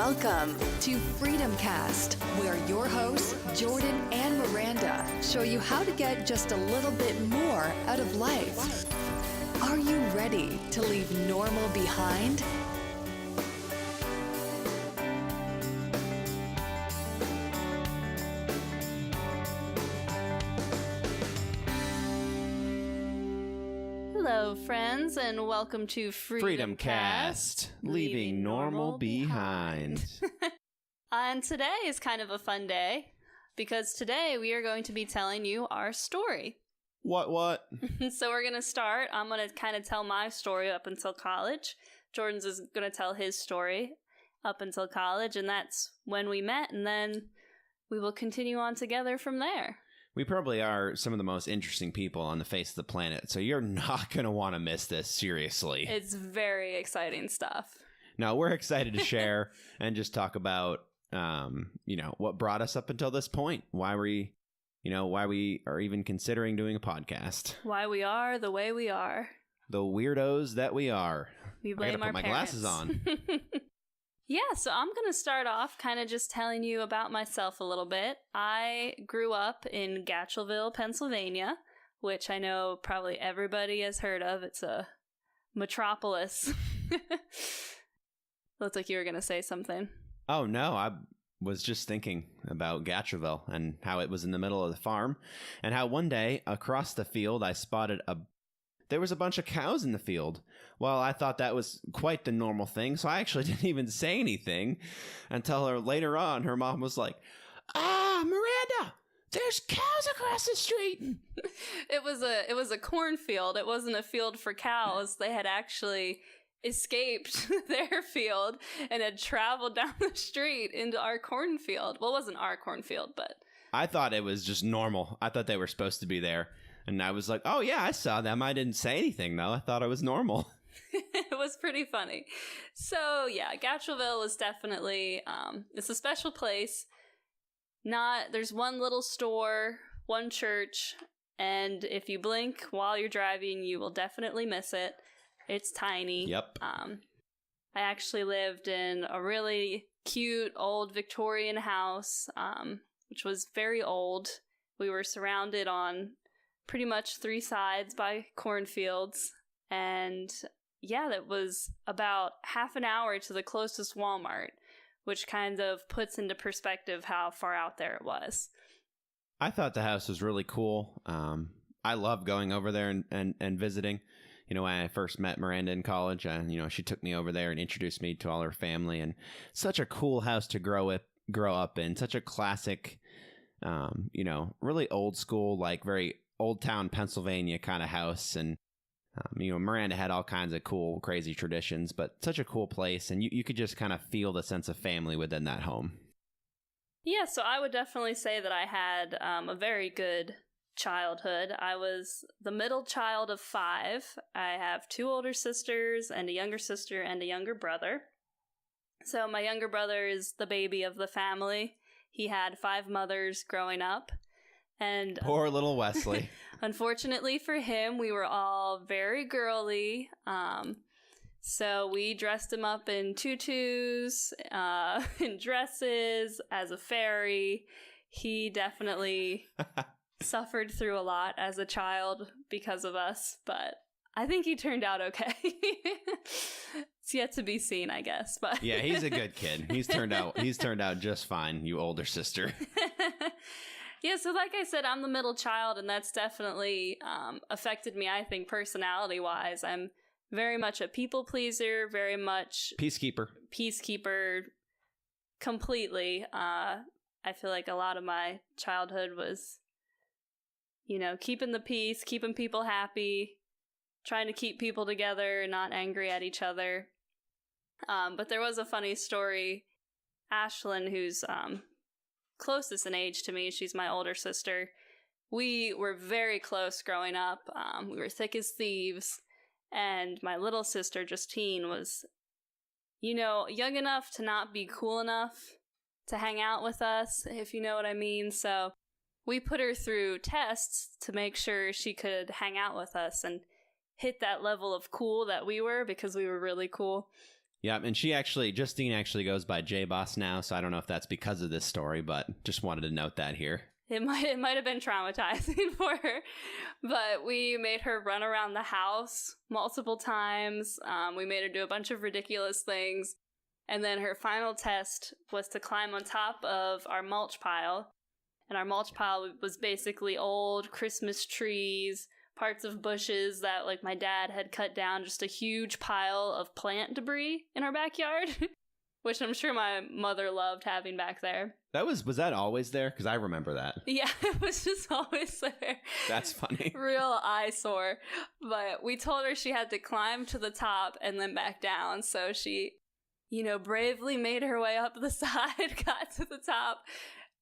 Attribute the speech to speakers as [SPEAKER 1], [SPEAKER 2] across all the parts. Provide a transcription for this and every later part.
[SPEAKER 1] Welcome to Freedom Cast, where your hosts, Jordan and Miranda, show you how to get just a little bit more out of life. Are you ready to leave normal behind?
[SPEAKER 2] Hello, friends, and welcome to Freedom Cast,
[SPEAKER 3] leaving normal behind.
[SPEAKER 2] And today is kind of a fun day, because today we are going to be telling you our story.
[SPEAKER 3] What?
[SPEAKER 2] So we're going to start. I'm going to kind of tell my story up until college. Jordan's is going to tell his story up until college, and that's when we met, and then we will continue on together from there.
[SPEAKER 3] We probably are some of the most interesting people on the face of the planet, so you're not going to want to miss this, seriously.
[SPEAKER 2] It's very exciting stuff.
[SPEAKER 3] No, we're excited to share and just talk about, what brought us up until this point, why we are even considering doing a podcast.
[SPEAKER 2] Why we are the way we are.
[SPEAKER 3] The weirdos that we are.
[SPEAKER 2] We blame our parents.
[SPEAKER 3] I gotta put my glasses on.
[SPEAKER 2] Yeah, so I'm going to start off kind of just telling you about myself a little bit. I grew up in Gatchellville, Pennsylvania, which I know probably everybody has heard of. It's a metropolis. Looks like you were going to say something.
[SPEAKER 3] Oh, no, I was just thinking about Gatchellville and how it was in the middle of the farm, and how one day across the field I spotted there was a bunch of cows in the field. Well, I thought that was quite the normal thing, so I actually didn't even say anything until later on her mom was like, Miranda, there's cows across the street.
[SPEAKER 2] It was a cornfield. It wasn't a field for cows. They had actually escaped their field and had traveled down the street into our cornfield. Well, it wasn't our cornfield, but...
[SPEAKER 3] I thought it was just normal. I thought they were supposed to be there. And I was like, oh, yeah, I saw them. I didn't say anything, though. I thought it was normal.
[SPEAKER 2] It was pretty funny. So, yeah, Gatchellville was definitely, it's a special place. There's one little store, one church, and if you blink while you're driving, you will definitely miss it. It's tiny.
[SPEAKER 3] Yep.
[SPEAKER 2] I actually lived in a really cute old Victorian house, which was very old. We were surrounded on pretty much 3 sides by cornfields. And yeah, that was about half an hour to the closest Walmart, which kind of puts into perspective how far out there it was.
[SPEAKER 3] I thought the house was really cool. I love going over there and visiting. You know, when I first met Miranda in college, she took me over there and introduced me to all her family. And such a cool house to grow up in. Such a classic, really old school, like very old town Pennsylvania kind of house. And, Miranda had all kinds of cool, crazy traditions, but such a cool place. And you could just kind of feel the sense of family within that home.
[SPEAKER 2] Yeah, so I would definitely say that I had a very good childhood. I was the middle child of 5. I have 2 older sisters and a younger sister and a younger brother. So my younger brother is the baby of the family. He had 5 mothers growing up. And
[SPEAKER 3] poor little Wesley.
[SPEAKER 2] Unfortunately for him, we were all very girly. So we dressed him up in tutus, in dresses, as a fairy. He definitely suffered through a lot as a child because of us, but I think he turned out okay. It's yet to be seen, I guess. But
[SPEAKER 3] yeah, he's a good kid. He's turned out just fine, you older sister.
[SPEAKER 2] Yeah, so like I said, I'm the middle child, and that's definitely affected me, I think, personality-wise. I'm very much a people pleaser, very much peacekeeper, completely. I feel like a lot of my childhood was, keeping the peace, keeping people happy, trying to keep people together, not angry at each other. But there was a funny story. Ashlyn, who's closest in age to me, she's my older sister. We were very close growing up. We were thick as thieves. And my little sister, Justine, was, young enough to not be cool enough to hang out with us, if you know what I mean. So we put her through tests to make sure she could hang out with us and hit that level of cool that we were, because we were really cool.
[SPEAKER 3] Yeah, and Justine actually goes by J-Boss now, so I don't know if that's because of this story, but just wanted to note that here.
[SPEAKER 2] It might have been traumatizing for her, but we made her run around the house multiple times. We made her do a bunch of ridiculous things. And then her final test was to climb on top of our mulch pile. And our mulch pile was basically old Christmas trees, parts of bushes that like my dad had cut down, just a huge pile of plant debris in our backyard, which I'm sure my mother loved having back there.
[SPEAKER 3] Was that always there? Because I remember that.
[SPEAKER 2] Yeah, it was just always there.
[SPEAKER 3] That's funny.
[SPEAKER 2] Real eyesore. But we told her she had to climb to the top and then back down. So she, bravely made her way up the side, got to the top,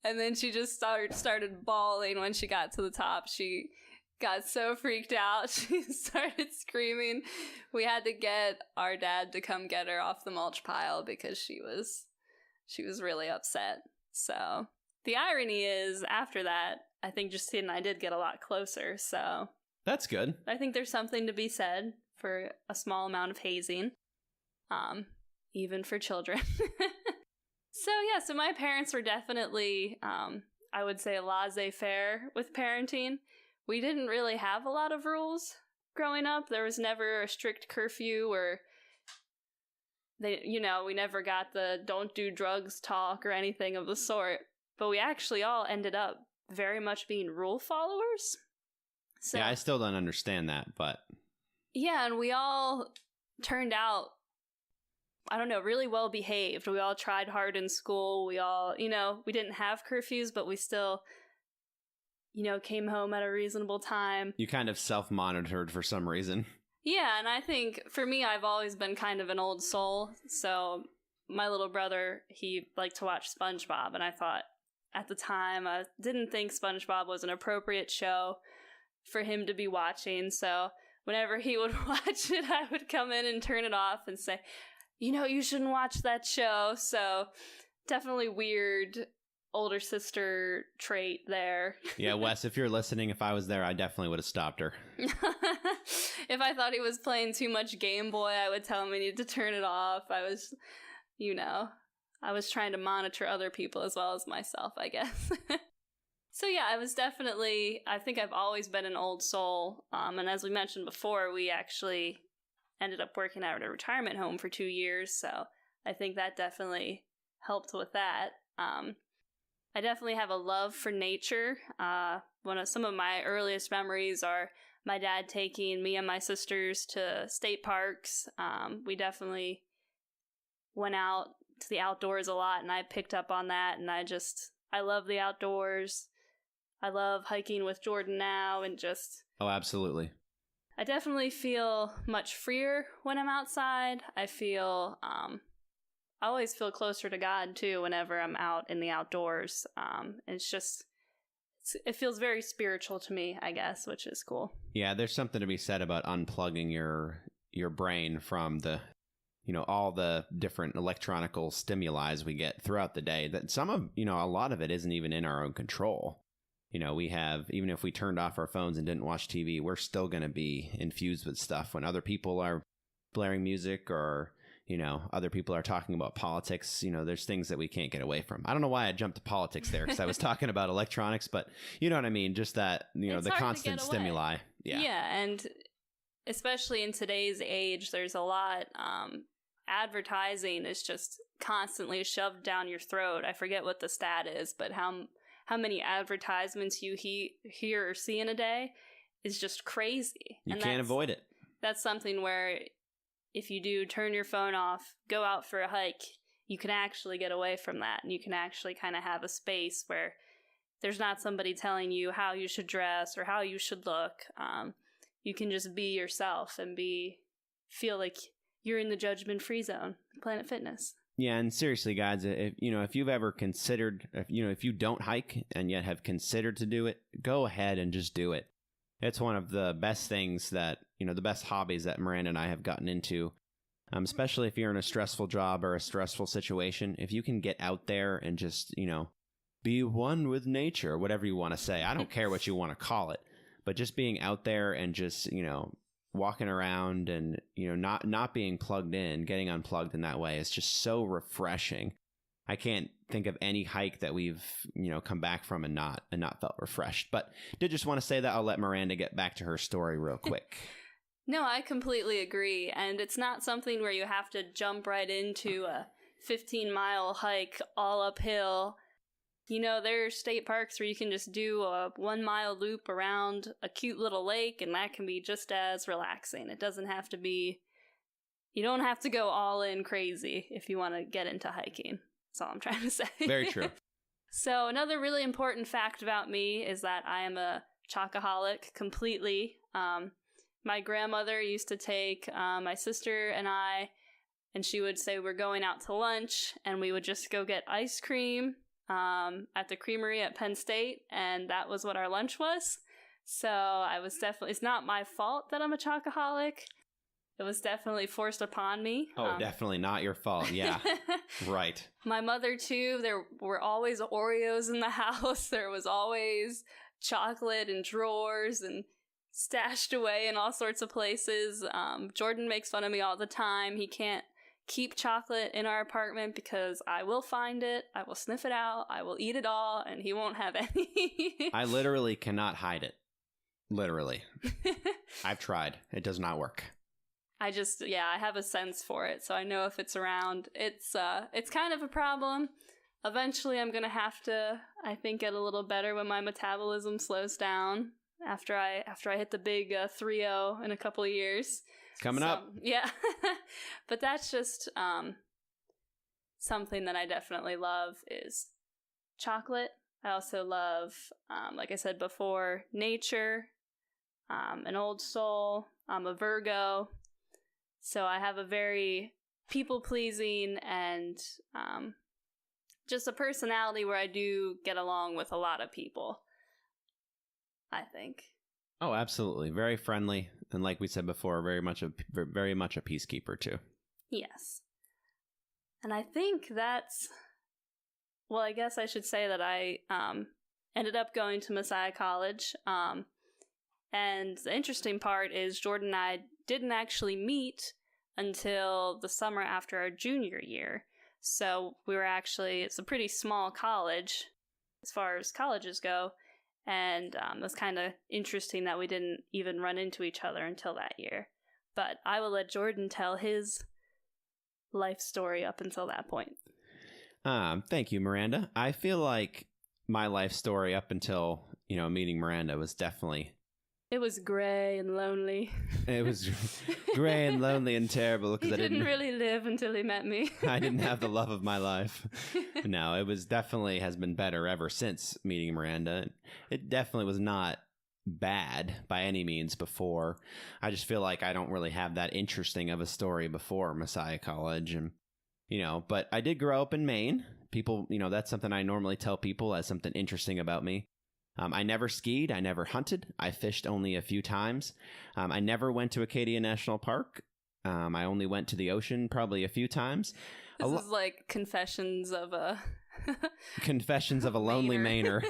[SPEAKER 2] and then she just started bawling when she got to the top. She got so freaked out. She started screaming. We had to get our dad to come get her off the mulch pile because she was really upset. So the irony is, after that, I think Justine and I did get a lot closer. So
[SPEAKER 3] that's good.
[SPEAKER 2] I think there's something to be said for a small amount of hazing, even for children. So my parents were definitely, I would say, laissez-faire with parenting. We didn't really have a lot of rules growing up. There was never a strict curfew or we never got the don't do drugs talk or anything of the sort. But we actually all ended up very much being rule followers. So,
[SPEAKER 3] yeah, I still don't understand that, but...
[SPEAKER 2] Yeah, and we all turned out, I don't know, really well behaved. We all tried hard in school. We all, we didn't have curfews, but we still... came home at a reasonable time.
[SPEAKER 3] You kind of self-monitored for some reason.
[SPEAKER 2] Yeah, and I think, for me, I've always been kind of an old soul. So my little brother, he liked to watch SpongeBob, and I thought, at the time, I didn't think SpongeBob was an appropriate show for him to be watching. So whenever he would watch it, I would come in and turn it off and say, you shouldn't watch that show. So definitely weird older sister trait there.
[SPEAKER 3] Yeah, Wes, if you're listening, if I was there, I definitely would have stopped her.
[SPEAKER 2] If I thought he was playing too much Game Boy, I would tell him he needed to turn it off. I was, I was trying to monitor other people as well as myself, I guess. So yeah, I think I've always been an old soul. And as we mentioned before, we actually ended up working out at a retirement home for 2 years. So I think that definitely helped with that. I definitely have a love for nature. Some of my earliest memories are my dad taking me and my sisters to state parks. We definitely went out to the outdoors a lot, and I picked up on that, and I love the outdoors. I love hiking with Jordan now, and
[SPEAKER 3] Oh, absolutely.
[SPEAKER 2] I definitely feel much freer when I'm outside. I always feel closer to God, too, whenever I'm out in the outdoors. It feels very spiritual to me, I guess, which is cool.
[SPEAKER 3] Yeah, there's something to be said about unplugging your brain from the, all the different electronical stimuli we get throughout the day. That a lot of it isn't even in our own control. We have, even if we turned off our phones and didn't watch TV, we're still going to be infused with stuff when other people are blaring music or... other people are talking about politics. There's things that we can't get away from. I don't know why I jumped to politics there because I was talking about electronics, but you know what I mean? Just that, the constant stimuli. Yeah.
[SPEAKER 2] Yeah. And especially in today's age, there's a lot, advertising is just constantly shoved down your throat. I forget what the stat is, but how many advertisements you hear or see in a day is just crazy.
[SPEAKER 3] You can't avoid it.
[SPEAKER 2] That's something where... if you do turn your phone off, go out for a hike, you can actually get away from that. And you can actually kind of have a space where there's not somebody telling you how you should dress or how you should look. You can just be yourself and feel like you're in the judgment-free zone, Planet Fitness.
[SPEAKER 3] Yeah, and seriously, guys, if you've ever considered, if you don't hike and yet have considered to do it, go ahead and just do it. It's one of the best things that, the best hobbies that Miranda and I have gotten into, especially if you're in a stressful job or a stressful situation. If you can get out there and just, be one with nature, whatever you want to say. I don't care what you want to call it, but just being out there and just, walking around and, not being plugged in, getting unplugged in that way is just so refreshing. I can't think of any hike that we've, come back from and not felt refreshed. But did just want to say that I'll let Miranda get back to her story real quick.
[SPEAKER 2] No, I completely agree. And it's not something where you have to jump right into a 15-mile hike all uphill. There are state parks where you can just do a 1-mile loop around a cute little lake, and that can be just as relaxing. It doesn't have to be, you don't have to go all in crazy if you want to get into hiking. That's all I'm trying to say.
[SPEAKER 3] Very true.
[SPEAKER 2] So another really important fact about me is that I am a chocoholic completely. My grandmother used to take my sister and I, and she would say we're going out to lunch, and we would just go get ice cream at the creamery at Penn State, and that was what our lunch was. So I was definitely, it's not my fault that I'm a chocoholic. It was definitely forced upon me.
[SPEAKER 3] Oh, definitely not your fault. Yeah. Right.
[SPEAKER 2] My mother, too. There were always Oreos in the house. There was always chocolate in drawers and stashed away in all sorts of places. Jordan makes fun of me all the time. He can't keep chocolate in our apartment because I will find it, I will sniff it out, I will eat it all, and he won't have any.
[SPEAKER 3] I literally cannot hide it. Literally. I've tried. It does not work.
[SPEAKER 2] I have a sense for it, so I know if it's around. It's kind of a problem. Eventually, I'm gonna have to, I think, get a little better when my metabolism slows down after I hit the big 3-0 in a couple of years.
[SPEAKER 3] It's coming up.
[SPEAKER 2] Yeah, but that's just something that I definitely love is chocolate. I also love, like I said before, nature. An old soul. I'm a Virgo. So I have a very people-pleasing and just a personality where I do get along with a lot of people, I think.
[SPEAKER 3] Oh, absolutely. Very friendly. And like we said before, very much a peacekeeper, too. Yes.
[SPEAKER 2] And I think that's... Well, I guess I should say that I ended up going to Messiah College. And the interesting part is Jordan and I didn't actually meet until the summer after our junior year. So it's a pretty small college as far as colleges go. And it was kind of interesting that we didn't even run into each other until that year. But I will let Jordan tell his life story up until that point.
[SPEAKER 3] Thank you, Miranda. I feel like my life story up until, meeting Miranda was definitely...
[SPEAKER 2] It was gray and lonely.
[SPEAKER 3] It was gray and lonely and terrible because
[SPEAKER 2] I didn't really live until he met me.
[SPEAKER 3] I didn't have the love of my life. No, it was definitely has been better ever since meeting Miranda. It definitely was not bad by any means before. I just feel like I don't really have that interesting of a story before Messiah College. And, but I did grow up in Maine. People, that's something I normally tell people as something interesting about me. I never skied. I never hunted. I fished only a few times. I never went to Acadia National Park. I only went to the ocean probably a few times.
[SPEAKER 2] This is like confessions of a...
[SPEAKER 3] confessions of a lonely Mainer.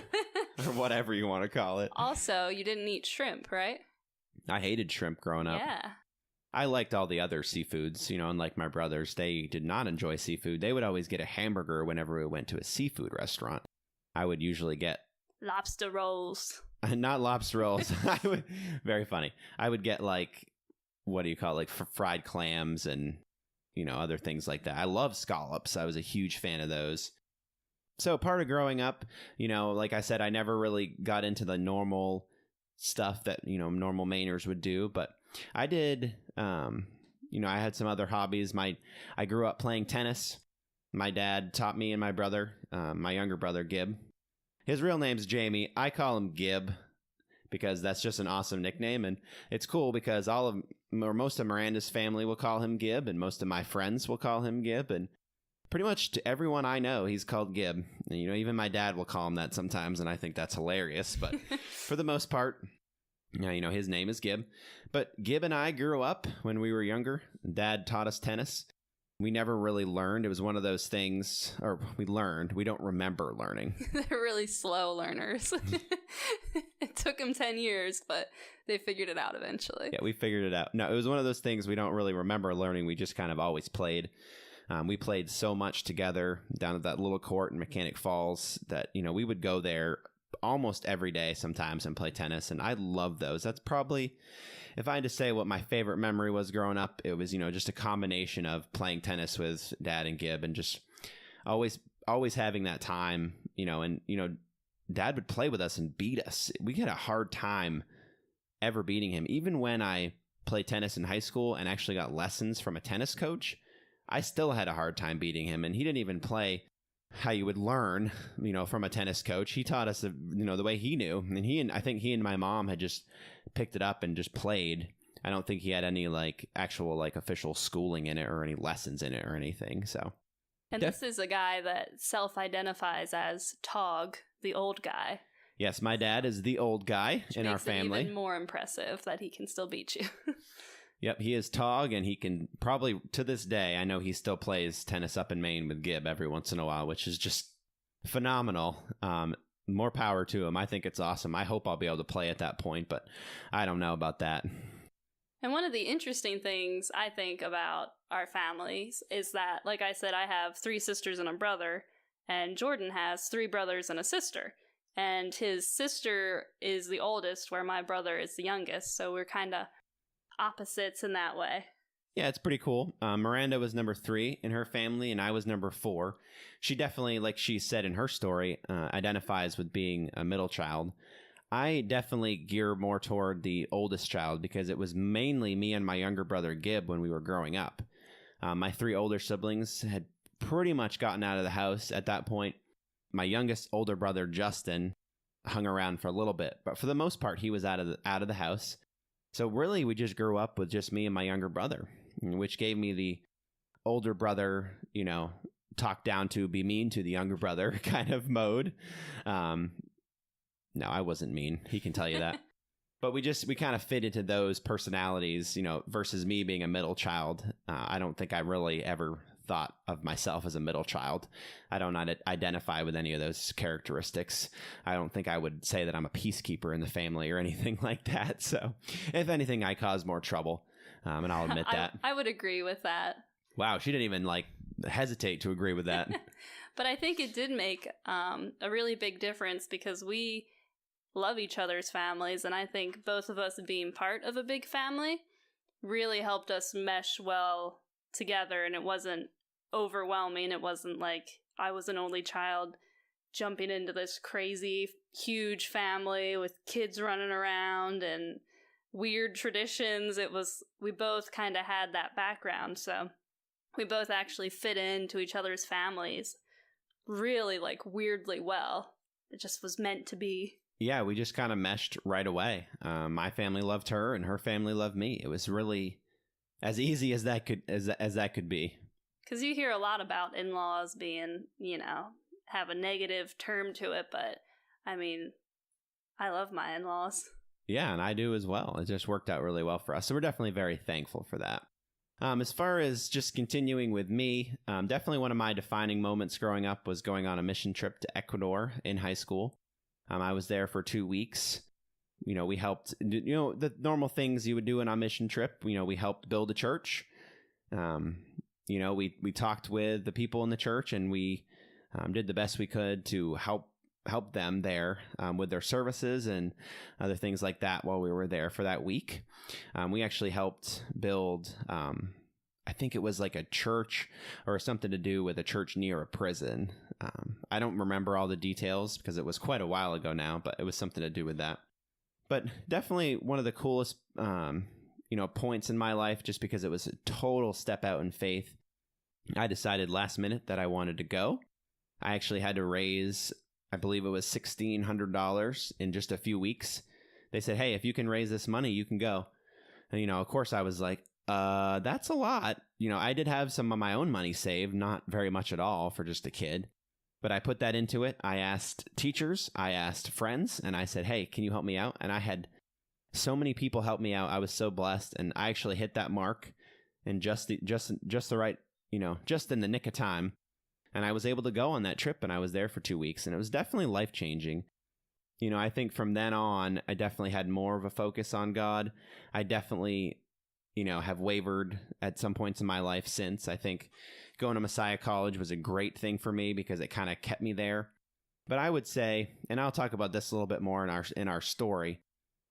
[SPEAKER 3] Or whatever you want to call it.
[SPEAKER 2] Also, you didn't eat shrimp, right?
[SPEAKER 3] I hated shrimp growing up.
[SPEAKER 2] Yeah.
[SPEAKER 3] I liked all the other seafoods, unlike my brothers. They did not enjoy seafood. They would always get a hamburger whenever we went to a seafood restaurant. I would usually get
[SPEAKER 2] lobster rolls.
[SPEAKER 3] Not lobster rolls. Very funny. I would get fried clams and, other things like that. I love scallops. I was a huge fan of those. So part of growing up, like I said, I never really got into the normal stuff that, normal Mainers would do. But I did, I had some other hobbies. I grew up playing tennis. My dad taught me and my brother, my younger brother, Gib. His real name's Jamie. I call him Gib because that's just an awesome nickname. And it's cool because most of Miranda's family will call him Gib, and most of my friends will call him Gib. And pretty much to everyone I know, he's called Gib. And, even my dad will call him that sometimes, and I think that's hilarious. But for the most part, his name is Gib. But Gib and I grew up when we were younger. Dad taught us tennis. we never really learned. It was one of those things, or we learned, we don't remember learning.
[SPEAKER 2] They're really slow learners. It took them 10 years, but they figured it out eventually.
[SPEAKER 3] Yeah, we figured it out. No, it was one of those things we don't really remember learning. We just kind of always played. We played so much together down at that little court in Mechanic Falls that, we would go there almost every day sometimes and play tennis. And I love those. That's probably, if I had to say what my favorite memory was growing up, it was, just a combination of playing tennis with Dad and Gib and just always having that time, and, Dad would play with us and beat us. We had a hard time ever beating him. Even when I played tennis in high school and actually got lessons from a tennis coach, I still had a hard time beating him. And he didn't even play how you would learn, from a tennis coach. He taught us, the way he knew. And I think he and my mom had just picked it up and just played. I don't think he had any actual official schooling in it or any lessons in it or anything. So.
[SPEAKER 2] And this is a guy that self-identifies as Tog, the old guy.
[SPEAKER 3] Yes, my dad is the old guy in our family.
[SPEAKER 2] Even more impressive that he can still beat you.
[SPEAKER 3] Yep, he is Tog, and he can probably, to this day, I know he still plays tennis up in Maine with Gib every once in a while, which is just phenomenal. More power to him. I think it's awesome. I hope I'll be able to play at that point, but I don't know about that.
[SPEAKER 2] And one of the interesting things I think about our families is that, like I said, I have 3 sisters and a brother, and Jordan has 3 brothers and a sister. And his sister is the oldest, where my brother is the youngest, so we're kind of opposites in that way.
[SPEAKER 3] Yeah, it's pretty cool. Miranda was number 3 in her family, and I was number 4. She definitely, like she said in her story, identifies with being a middle child. I definitely gear more toward the oldest child because it was mainly me and my younger brother Gib when we were growing up. My 3 older siblings had pretty much gotten out of the house at that point. My youngest older brother Justin hung around for a little bit, but for the most part, he was out of the house. So really, we just grew up with just me and my younger brother, which gave me the older brother, talk down to, be mean to the younger brother kind of mode. No, I wasn't mean. He can tell you that. But we kind of fit into those personalities, versus me being a middle child. I don't think I really ever thought of myself as a middle child. I don't identify with any of those characteristics. I don't think I would say that I'm a peacekeeper in the family or anything like that. So if anything, I cause more trouble. And I'll admit that.
[SPEAKER 2] I would agree with that.
[SPEAKER 3] Wow. She didn't even hesitate to agree with that.
[SPEAKER 2] But I think it did make a really big difference because we love each other's families. And I think both of us being part of a big family really helped us mesh well together. And it wasn't overwhelming. It wasn't like I was an only child jumping into this crazy, huge family with kids running around and weird traditions. We both kind of had that background. So we both actually fit into each other's families really weirdly well. It just was meant to be.
[SPEAKER 3] Yeah, we just kind of meshed right away. My family loved her and her family loved me. It was really as easy as that could be.
[SPEAKER 2] Because you hear a lot about in-laws being, have a negative term to it, but I mean, I love my in-laws.
[SPEAKER 3] Yeah, and I do as well. It just worked out really well for us. So we're definitely very thankful for that. As far as just continuing with me, definitely one of my defining moments growing up was going on a mission trip to Ecuador in high school. I was there for 2 weeks. We helped, the normal things you would do on a mission trip. We helped build a church. We talked with the people in the church, and we did the best we could to help them there with their services and other things like that while we were there for that week. We actually helped build, I think it was like a church or something to do with a church near a prison. I don't remember all the details because it was quite a while ago now, but it was something to do with that. But definitely one of the coolest, points in my life, just because it was a total step out in faith. I decided last minute that I wanted to go. I actually had to raise, I believe it was $1,600 in just a few weeks. They said, hey, if you can raise this money, you can go. And, of course I was like, that's a lot. I did have some of my own money saved, not very much at all for just a kid. But I put that into it. I asked teachers, I asked friends, and I said, hey, can you help me out? And I had so many people help me out. I was so blessed. And I actually hit that mark in just the right, just in the nick of time. And I was able to go on that trip, and I was there for 2 weeks, and it was definitely life-changing. I think from then on, I definitely had more of a focus on God. I definitely, have wavered at some points in my life since. I think going to Messiah College was a great thing for me because it kind of kept me there. But I would say, and I'll talk about this a little bit more in our story,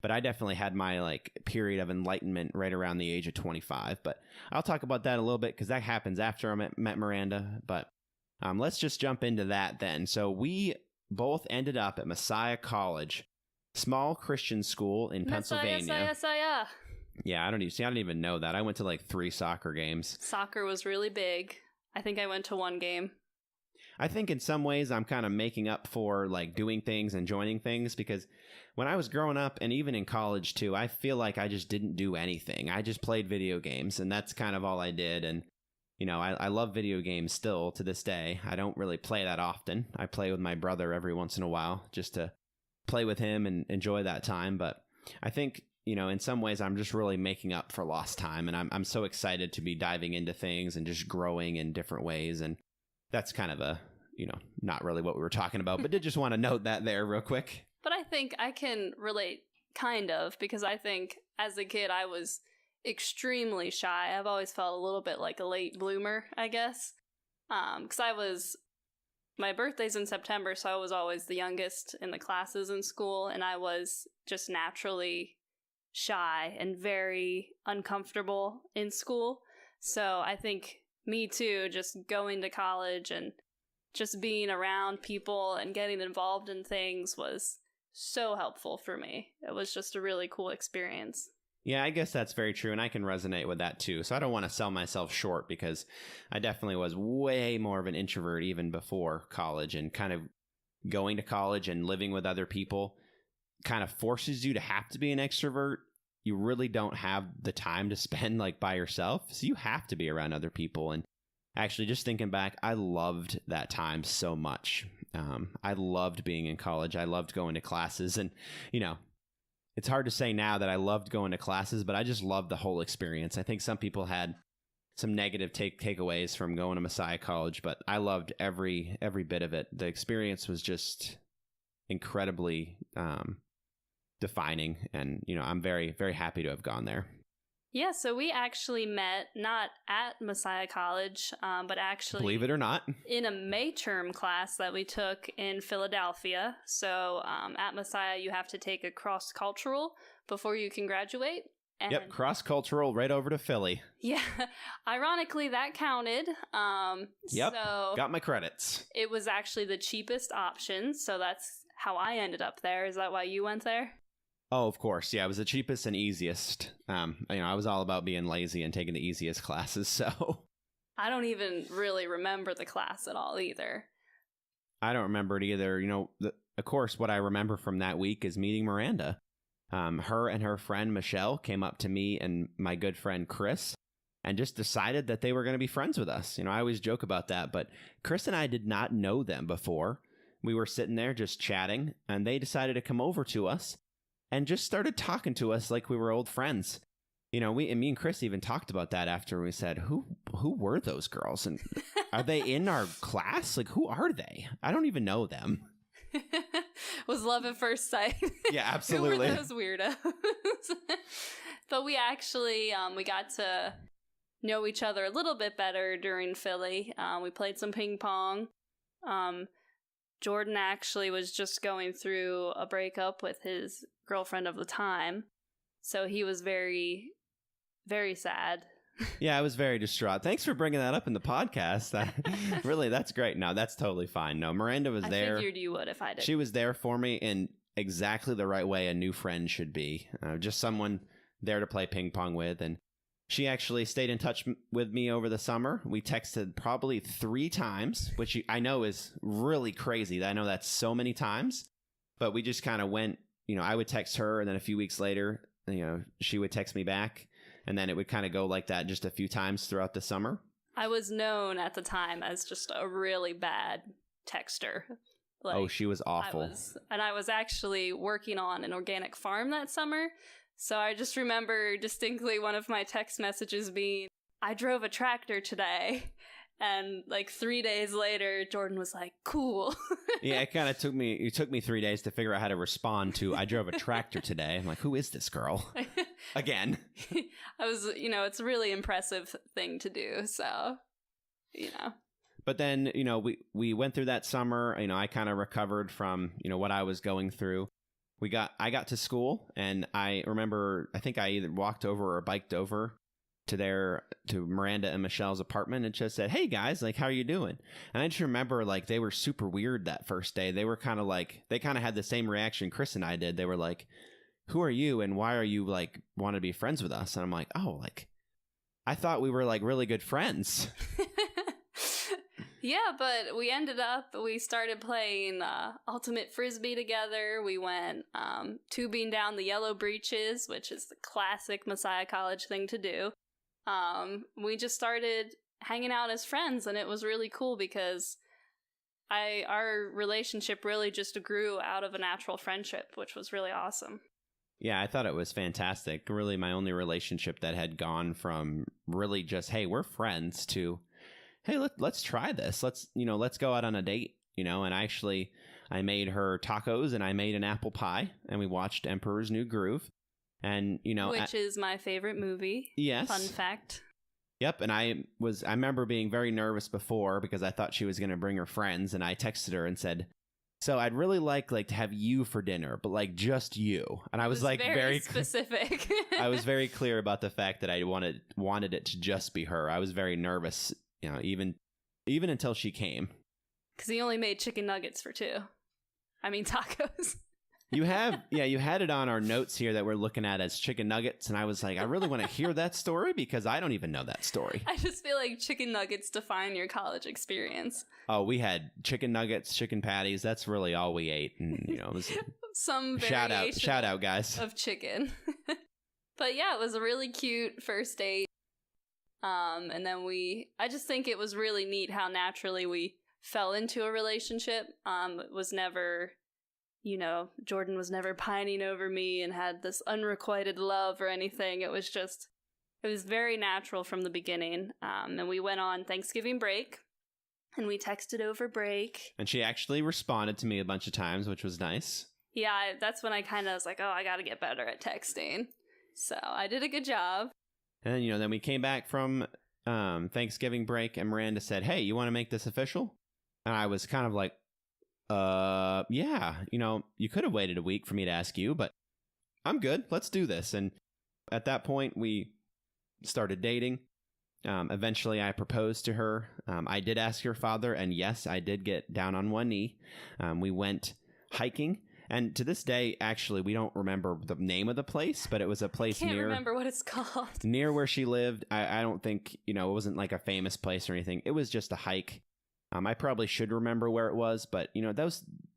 [SPEAKER 3] but I definitely had my period of enlightenment right around the age of 25. But I'll talk about that a little bit because that happens after I met Miranda. But let's just jump into that then. So we both ended up at Messiah College, small Christian school in Pennsylvania.
[SPEAKER 2] Messiah.
[SPEAKER 3] Yeah, I don't even know that. I went to 3 soccer games.
[SPEAKER 2] Soccer was really big. I think I went to 1 game.
[SPEAKER 3] I think in some ways I'm kind of making up for doing things and joining things, because when I was growing up and even in college too, I feel like I just didn't do anything. I just played video games, and that's kind of all I did. And I love video games still to this day. I don't really play that often. I play with my brother every once in a while just to play with him and enjoy that time. But I think, in some ways I'm just really making up for lost time. And I'm so excited to be diving into things and just growing in different ways. And that's kind of a, not really what we were talking about, but did just want to note that there real quick.
[SPEAKER 2] But I think I can relate kind of, because I think as a kid I was extremely shy. I've always felt a little bit like a late bloomer, I guess. Because my birthday's in September, so I was always the youngest in the classes in school, and I was just naturally shy and very uncomfortable in school. So I think me too, just going to college and just being around people and getting involved in things was so helpful for me. It was just a really cool experience.
[SPEAKER 3] Yeah, I guess that's very true, and I can resonate with that too. So I don't want to sell myself short, because I definitely was way more of an introvert even before college, and kind of going to college and living with other people kind of forces you to have to be an extrovert. You really don't have the time to spend by yourself, so you have to be around other people. And actually, just thinking back, I loved that time so much. I loved being in college. I loved going to classes, and it's hard to say now that I loved going to classes, but I just loved the whole experience. I think some people had some negative takeaways from going to Messiah College, but I loved every bit of it. The experience was just incredibly defining, and I'm very, very happy to have gone there.
[SPEAKER 2] Yeah, so we actually met not at Messiah College, but actually,
[SPEAKER 3] believe it or not,
[SPEAKER 2] in a May term class that we took in Philadelphia. So at Messiah, you have to take a cross-cultural before you can graduate. And
[SPEAKER 3] yep, cross-cultural right over to Philly.
[SPEAKER 2] Yeah, ironically, that counted.
[SPEAKER 3] Yep,
[SPEAKER 2] so
[SPEAKER 3] got my credits.
[SPEAKER 2] It was actually the cheapest option, so that's how I ended up there. Is that why you went there?
[SPEAKER 3] Oh, of course. Yeah, it was the cheapest and easiest. I was all about being lazy and taking the easiest classes, so.
[SPEAKER 2] I don't even really remember the class at all either.
[SPEAKER 3] I don't remember it either. Of course, what I remember from that week is meeting Miranda. Her and her friend Michelle came up to me and my good friend Chris and just decided that they were going to be friends with us. I always joke about that, but Chris and I did not know them before. We were sitting there just chatting, and they decided to come over to us and just started talking to us like we were old friends. Me and Chris even talked about that after. We said, who were those girls? And are they in our class? Who are they? I don't even know them.
[SPEAKER 2] Was love at first sight.
[SPEAKER 3] Yeah, absolutely.
[SPEAKER 2] Who were those weirdos? But we actually, we got to know each other a little bit better during Philly. We played some ping pong. Jordan actually was just going through a breakup with his girlfriend of the time. So he was very, very sad.
[SPEAKER 3] Yeah, I was very distraught. Thanks for bringing that up in the podcast. Really, that's great. No, that's totally fine. No, Miranda was there.
[SPEAKER 2] I figured you would if I did.
[SPEAKER 3] She was there for me in exactly the right way a new friend should be. Just someone there to play ping pong with. And she actually stayed in touch with me over the summer. We texted probably 3 times, which I know is really crazy. I know that's so many times. But we just kind of went, I would text her, and then a few weeks later, she would text me back. And then it would kind of go like that just a few times throughout the summer.
[SPEAKER 2] I was known at the time as just a really bad texter.
[SPEAKER 3] Oh, she was awful.
[SPEAKER 2] I was actually working on an organic farm that summer. So I just remember distinctly one of my text messages being, I drove a tractor today. And like 3 days later, Jordan was like, cool.
[SPEAKER 3] Yeah, it took me 3 days to figure out how to respond to, I drove a tractor today. I'm like, who is this girl? Again.
[SPEAKER 2] I was, it's a really impressive thing to do. So,
[SPEAKER 3] But then, we went through that summer. I kind of recovered from, what I was going through. I got to school, and I remember, I think I either walked over or biked over to Miranda and Michelle's apartment and just said, hey guys, like, how are you doing? And I just remember, like, they were super weird that first day. They were kind of like, they kind of had the same reaction Chris and I did. They were like, who are you? And why are you like, want to be friends with us? And I'm like, oh, like, I thought we were like really good friends.
[SPEAKER 2] Yeah, but we started playing Ultimate Frisbee together. We went tubing down the Yellow Breeches, which is the classic Messiah College thing to do. We just started hanging out as friends, and it was really cool because our relationship really just grew out of a natural friendship, which was really awesome.
[SPEAKER 3] Yeah, I thought it was fantastic. Really my only relationship that had gone from really just, hey, we're friends, to, hey, let's try this. Let's go out on a date, and I made her tacos and I made an apple pie, and we watched Emperor's New Groove. And,
[SPEAKER 2] which is my favorite movie.
[SPEAKER 3] Yes.
[SPEAKER 2] Fun fact.
[SPEAKER 3] Yep. And I remember being very nervous before because I thought she was going to bring her friends. And I texted her and said, so I'd really like to have you for dinner, but like just you. And I was like very
[SPEAKER 2] specific.
[SPEAKER 3] I was very clear about the fact that I wanted it to just be her. I was very nervous, even until she came.
[SPEAKER 2] Because he only made chicken nuggets for two. I mean, tacos.
[SPEAKER 3] You had it on our notes here that we're looking at as chicken nuggets, and I was like, I really want to hear that story because I don't even know that story.
[SPEAKER 2] I just feel like chicken nuggets define your college experience.
[SPEAKER 3] Oh, we had chicken nuggets, chicken patties. That's really all we ate, and it was
[SPEAKER 2] some
[SPEAKER 3] shout out, guys,
[SPEAKER 2] of chicken. But yeah, it was a really cute first date. And then I just think it was really neat how naturally we fell into a relationship. It was never, Jordan was never pining over me and had this unrequited love or anything. It was very natural from the beginning. And we went on Thanksgiving break, and we texted over break. And
[SPEAKER 3] she actually responded to me a bunch of times, which was nice.
[SPEAKER 2] Yeah, that's when I kind of was like, oh, I got to get better at texting. So I did a good job.
[SPEAKER 3] And then we came back from Thanksgiving break, and Miranda said, hey, you want to make this official? And I was kind of like, yeah, you could have waited a week for me to ask you, but I'm good. Let's do this. And at that point, we started dating. Eventually, I proposed to her. I did ask her father, and yes, I did get down on one knee. We went hiking. And to this day, actually, we don't remember the name of the place, but it was a place
[SPEAKER 2] Can't remember what it's called.
[SPEAKER 3] Near where she lived. I don't think, it wasn't like a famous place or anything. It was just a hike. I probably should remember where it was, but,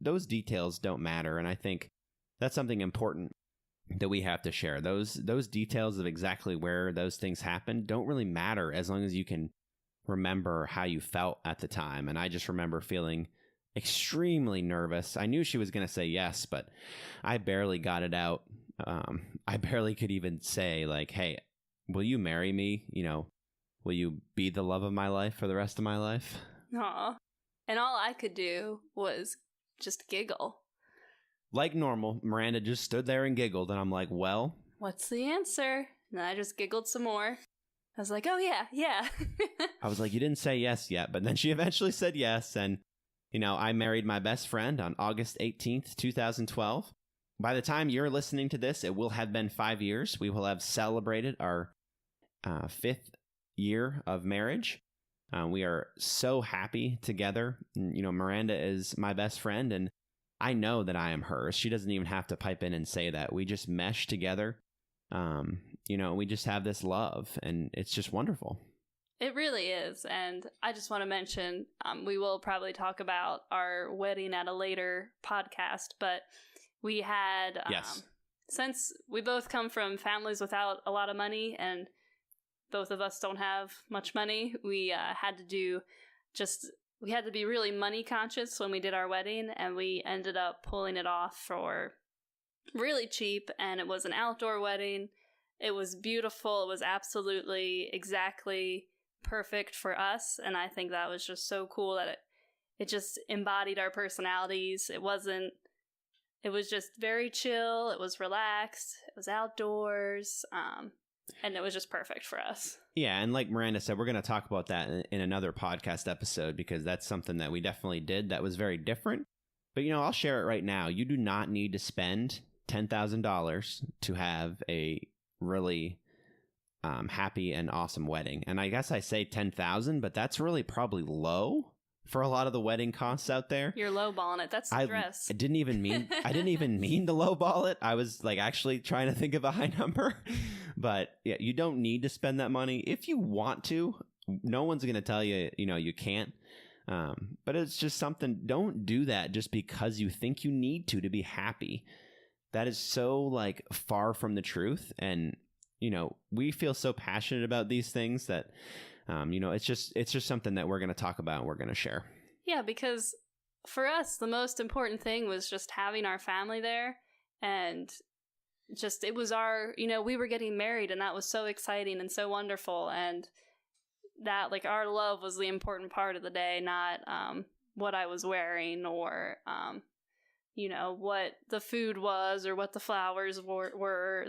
[SPEAKER 3] those details don't matter. And I think that's something important that we have to share. Those details of exactly where those things happened don't really matter as long as you can remember how you felt at the time. And I just remember feeling extremely nervous. I knew she was going to say yes, but I barely got it out. I barely could even say like, hey, will you marry me? Will you be the love of my life for the rest of my life?
[SPEAKER 2] Aw. And all I could do was just giggle.
[SPEAKER 3] Like normal, Miranda just stood there and giggled, and I'm like, well,
[SPEAKER 2] what's the answer? And I just giggled some more. I was like, oh yeah.
[SPEAKER 3] I was like, you didn't say yes yet, but then she eventually said yes, and I married my best friend on August 18th, 2012. By the time you're listening to this, it will have been 5 years. We will have celebrated our 5th year of marriage. We are so happy together. Miranda is my best friend, and I know that I am hers. She doesn't even have to pipe in and say that. We just mesh together. We just have this love, and it's just wonderful.
[SPEAKER 2] It really is. And I just want to mention, we will probably talk about our wedding at a later podcast, but we had,
[SPEAKER 3] yes.
[SPEAKER 2] Since we both come from families without a lot of money, and both of us don't have much money, we had to be really money conscious when we did our wedding, and we ended up pulling it off for really cheap, and it was an outdoor wedding. It was beautiful. It was absolutely exactly perfect for us. And I think that was just so cool that it just embodied our personalities. It was just very chill. It was relaxed. It was outdoors. And it was just perfect for us.
[SPEAKER 3] Yeah. And like Miranda said, we're going to talk about that in another podcast episode, because that's something that we definitely did that was very different. But, I'll share it right now. You do not need to spend $10,000 to have a really happy and awesome wedding. And I guess I say 10,000, but that's really probably low for a lot of the wedding costs out there.
[SPEAKER 2] You're lowballing it. That's the dress.
[SPEAKER 3] I didn't even mean to lowball it. I was like actually trying to think of a high number. But yeah, you don't need to spend that money. If you want to, no one's going to tell you, you can't. But it's just something, don't do that just because you think you need to be happy. That is so like far from the truth. And, we feel so passionate about these things that, it's just something that we're going to talk about and we're going to share.
[SPEAKER 2] Yeah, because for us, the most important thing was just having our family there. And just, it was our, we were getting married, and that was so exciting and so wonderful. And that, like, our love was the important part of the day, not what I was wearing or, what the food was or what the flowers were.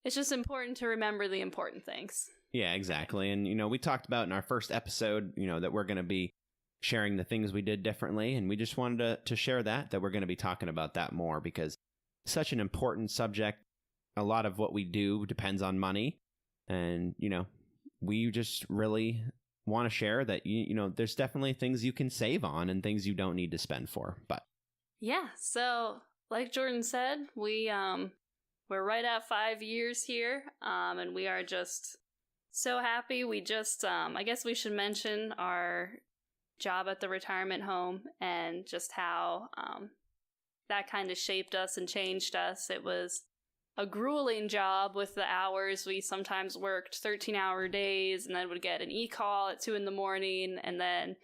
[SPEAKER 2] It's just important to remember the important things.
[SPEAKER 3] Yeah, exactly. And, we talked about in our first episode, that we're going to be sharing the things we did differently. And we just wanted to share that we're going to be talking about that more, because it's such an important subject. A lot of what we do depends on money. And, we just really want to share that, there's definitely things you can save on and things you don't need to spend for. But
[SPEAKER 2] yeah, so like Jordan said, we're right at 5 years here, and we are just so happy. We just, I guess we should mention our job at the retirement home and just how that kind of shaped us and changed us. It was a grueling job with the hours. We sometimes worked 13-hour days and then would get an e-call at 2 a.m, and then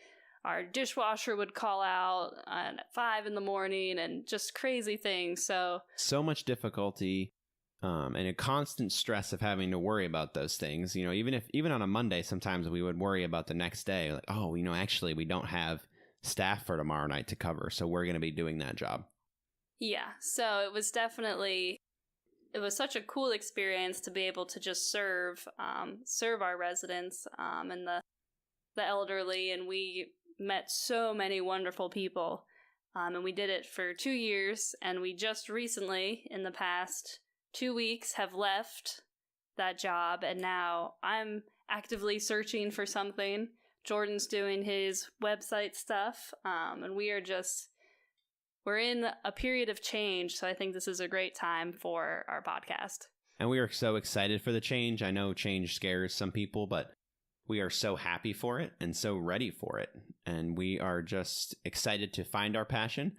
[SPEAKER 2] our dishwasher would call out at 5 a.m, and just crazy things. So
[SPEAKER 3] much difficulty. And a constant stress of having to worry about those things. Even on a Monday, sometimes we would worry about the next day. Like, oh, actually, we don't have staff for tomorrow night to cover, so we're going to be doing that job. Yeah.
[SPEAKER 2] So it was such a cool experience to be able to just serve our residents and the elderly, and we met so many wonderful people. And we did it for 2 years, and we just recently, in the past 2 weeks, have left that job, and now I'm actively searching for something. Jordan's doing his website stuff, and we're in a period of change, so I think this is a great time for our podcast.
[SPEAKER 3] And we are so excited for the change. I know change scares some people, but we are so happy for it and so ready for it. And we are just excited to find our passion.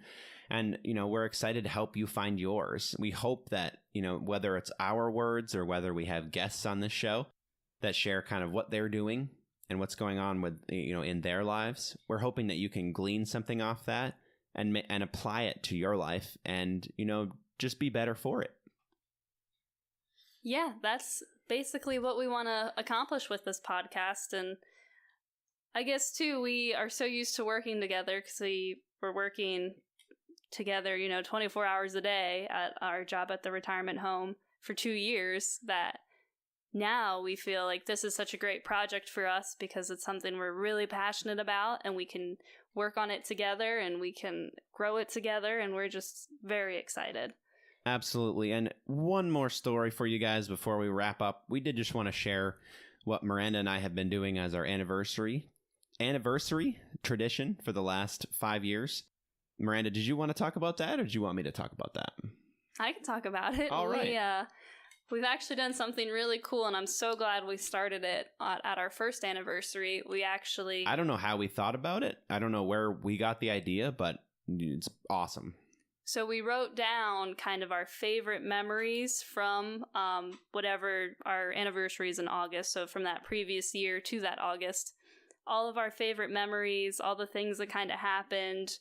[SPEAKER 3] And, we're excited to help you find yours. We hope that, whether it's our words or whether we have guests on this show that share kind of what they're doing and what's going on with, in their lives, we're hoping that you can glean something off that and apply it to your life and, just be better for it.
[SPEAKER 2] Yeah, that's basically what we want to accomplish with this podcast. And I guess, too, we are so used to working together because we were working together, 24 hours a day at our job at the retirement home for 2 years, that now we feel like this is such a great project for us because it's something we're really passionate about, and we can work on it together and we can grow it together, and we're just very excited.
[SPEAKER 3] Absolutely. And one more story for you guys before we wrap up. We did just want to share what Miranda and I have been doing as our anniversary tradition for the last 5 years. Miranda, did you want to talk about that, or did you want me to talk about that?
[SPEAKER 2] I can talk about it.
[SPEAKER 3] All right.
[SPEAKER 2] We've actually done something really cool, and I'm so glad we started it at our first anniversary. I
[SPEAKER 3] don't know how we thought about it. I don't know where we got the idea, but it's awesome.
[SPEAKER 2] So we wrote down kind of our favorite memories from whatever our anniversary is in August. So from that previous year to that August, all of our favorite memories, all the things that kind of happened,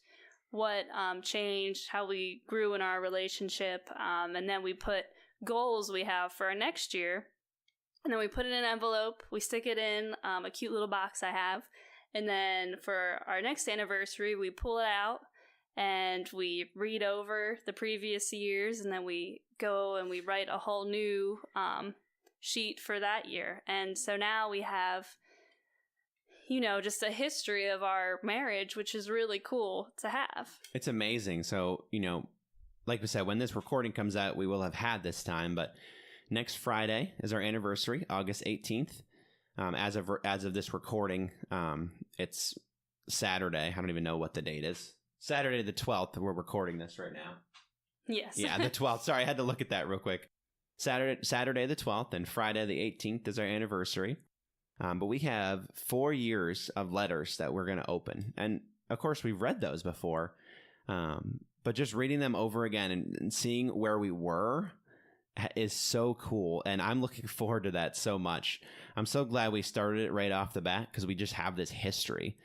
[SPEAKER 2] what changed, how we grew in our relationship. And then we put goals we have for our next year. And then we put it in an envelope. We stick it in a cute little box I have. And then for our next anniversary, we pull it out and we read over the previous years. And then we go and we write a whole new sheet for that year. And so now we have, just a history of our marriage, which is really cool to have. It's
[SPEAKER 3] amazing. So, like we said, when this recording comes out, we will have had this time, but next Friday is our anniversary, August 18th. As of this recording, it's Saturday. I don't even know what the date is. Saturday the 12th. We're recording this right now.
[SPEAKER 2] Yes.
[SPEAKER 3] Yeah, the 12th. Sorry, I had to look at that real quick. Saturday the 12th and Friday the 18th is our anniversary. But we have 4 years of letters that we're going to open. And of course, we've read those before. But just reading them over again and seeing where we were is so cool. And I'm looking forward to that so much. I'm so glad we started it right off the bat because we just have this history.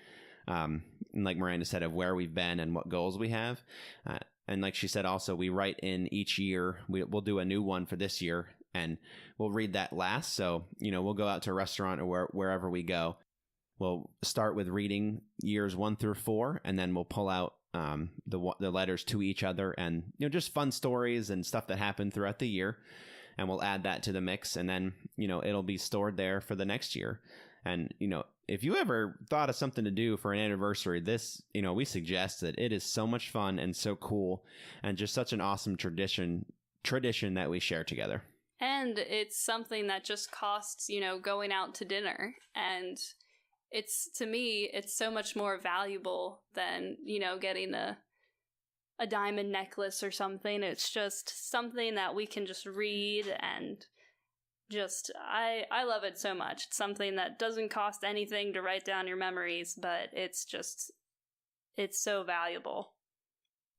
[SPEAKER 3] And like Miranda said, of where we've been and what goals we have. And like she said, also, we write in each year. We'll do a new one for this year and we'll read that last. So, we'll go out to a restaurant or wherever we go. We'll start with reading years 1 through 4, and then we'll pull out the letters to each other and, just fun stories and stuff that happened throughout the year. And we'll add that to the mix. And then, it'll be stored there for the next year. And, if you ever thought of something to do for an anniversary, this, we suggest that it is so much fun and so cool and just such an awesome tradition that we share together.
[SPEAKER 2] And it's something that just costs, going out to dinner. And to me, it's so much more valuable than, getting a diamond necklace or something. It's just something that we can just read and I love it so much. It's something that doesn't cost anything to write down your memories, but it's so valuable.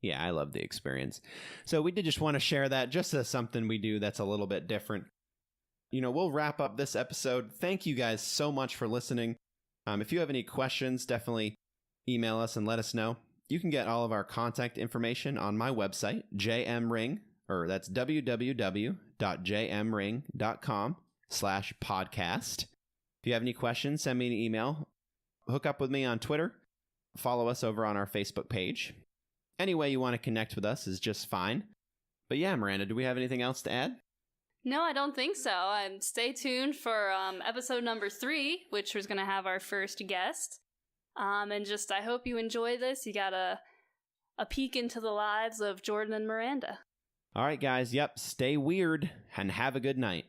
[SPEAKER 3] Yeah, I love the experience. So we did just want to share that just as something we do that's a little bit different. We'll wrap up this episode. Thank you guys so much for listening. If you have any questions, definitely email us and let us know. You can get all of our contact information on my website, JMRing, or that's www.jmring.com/podcast. If you have any questions, send me an email. Hook up with me on Twitter. Follow us over on our Facebook page. Any way you want to connect with us is just fine. But yeah, Miranda, do we have anything else to add?
[SPEAKER 2] No, I don't think so. Stay tuned for episode number 3, which was going to have our first guest. And I hope you enjoy this. You got a peek into the lives of Jordan and Miranda.
[SPEAKER 3] All right, guys. Yep. Stay weird and have a good night.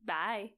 [SPEAKER 2] Bye.